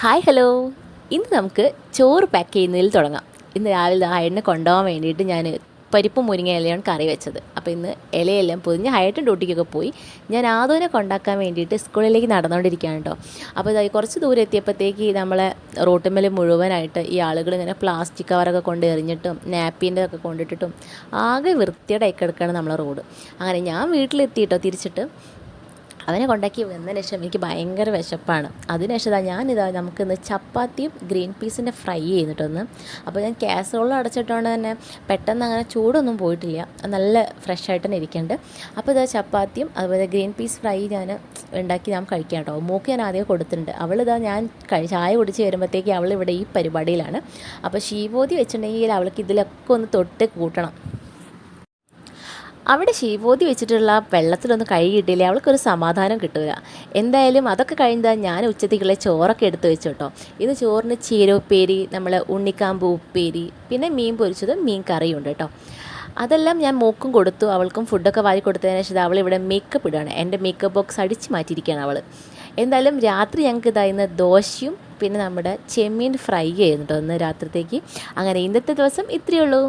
Hi hello. ഇന്ന് നമുക്ക് ചോറ് പാക്ക് ചെയ്യുന്നതിൽ തുടങ്ങാം. ഇന്ന് രാവിലെ ഹൈഡിനെ കൊണ്ടുപോകാൻ വേണ്ടിയിട്ട് ഞാൻ പരിപ്പും മുരിങ്ങ ഇലയാണ് കറി വെച്ചത്. അപ്പോൾ ഇന്ന് ഇലയെല്ലാം പൊതിഞ്ഞ് ഹൈഡൻ ഡ്യൂട്ടിക്കൊക്കെ പോയി. ഞാൻ ആദൂനെ കൊണ്ടാക്കാൻ വേണ്ടിയിട്ട് സ്കൂളിലേക്ക് നടന്നുകൊണ്ടിരിക്കുകയാണ് കേട്ടോ. അപ്പോൾ ഇതായി കുറച്ച് ദൂരം എത്തിയപ്പോഴത്തേക്ക് നമ്മളെ റോട്ടുമ്മൽ മുഴുവനായിട്ട് ഈ ആളുകൾ ഇങ്ങനെ പ്ലാസ്റ്റിക് കവറൊക്കെ കൊണ്ട് എറിഞ്ഞിട്ടും നാപ്പിൻ്റെ ഒക്കെ കൊണ്ടിട്ടിട്ടും ആകെ വൃത്തിയുടെ കിടക്കുകയാണ് നമ്മളെ റോഡ്. അങ്ങനെ ഞാൻ വീട്ടിലെത്തിയിട്ടോ തിരിച്ചിട്ട് അവനെ കൊണ്ടാക്കി വന്നതിന് ശേഷം എനിക്ക് ഭയങ്കര വിശപ്പാണ്. അതിനുശേഷം നമുക്കിന്ന് ചപ്പാത്തിയും ഗ്രീൻ പീസിൻ്റെ ഫ്രൈ ചെയ്യുന്നിട്ടൊന്ന്. അപ്പോൾ ഞാൻ കാസറോൾ അടച്ചിട്ടുകൊണ്ട് തന്നെ പെട്ടെന്ന് അങ്ങനെ ചൂടൊന്നും പോയിട്ടില്ല, നല്ല ഫ്രഷ് ആയിട്ട് തന്നെ ഇരിക്കുന്നുണ്ട്. അപ്പോൾ ചപ്പാത്തിയും അതുപോലെ ഗ്രീൻ പീസ് ഫ്രൈ ഞാൻ ഉണ്ടാക്കി ഞാൻ കഴിക്കാം കേട്ടോ. മൂക്ക് ഞാൻ ആദ്യം കൊടുത്തിട്ടുണ്ട്. ഞാൻ ചായ കുടിച്ച് വരുമ്പോഴത്തേക്ക് അവളിവിടെ ഈ പരിപാടിയിലാണ്. അപ്പോൾ ശീബോധി വെച്ചിട്ടുണ്ടെങ്കിൽ അവൾക്ക് ഇതിലൊക്കെ ഒന്ന് തൊട്ട് കൂട്ടണം. അവിടെ ശീബോധി വെച്ചിട്ടുള്ള വെള്ളത്തിലൊന്നും കഴുകിയിട്ടില്ലേ അവൾക്കൊരു സമാധാനം കിട്ടില്ല. എന്തായാലും അതൊക്കെ കഴിഞ്ഞാൽ ഞാൻ ഉച്ചത്തേക്കുള്ള ചോറൊക്കെ എടുത്ത് വെച്ചു കേട്ടോ. ഇത് ചോറിന് ചീരപ്പേരി, നമ്മൾ ഉണ്ണിക്കാമ്പ് ഉപ്പേരി, പിന്നെ മീൻ പൊരിച്ചതും മീൻ കറിയും ഉണ്ട് കേട്ടോ. അതെല്ലാം ഞാൻ മോക്കും കൊടുത്തു. അവൾക്കും ഫുഡൊക്കെ വാരി കൊടുത്തതിന് ശേഷം അവളിവിടെ മേക്കപ്പ് ഇടുകയാണ്. എൻ്റെ മേക്കപ്പ് ബോക്സ് അടിച്ച് മാറ്റിയിരിക്കുകയാണ് അവൾ. എന്തായാലും രാത്രി ഞങ്ങൾക്ക് ഇതായിരുന്ന ദോശയും പിന്നെ നമ്മുടെ ചെമ്മീൻ ഫ്രൈ ചെയ്യുന്നുണ്ടോ ഇന്ന് രാത്രിത്തേക്ക്. അങ്ങനെ ഇന്നത്തെ ദിവസം ഇത്രയേ ഉള്ളൂ.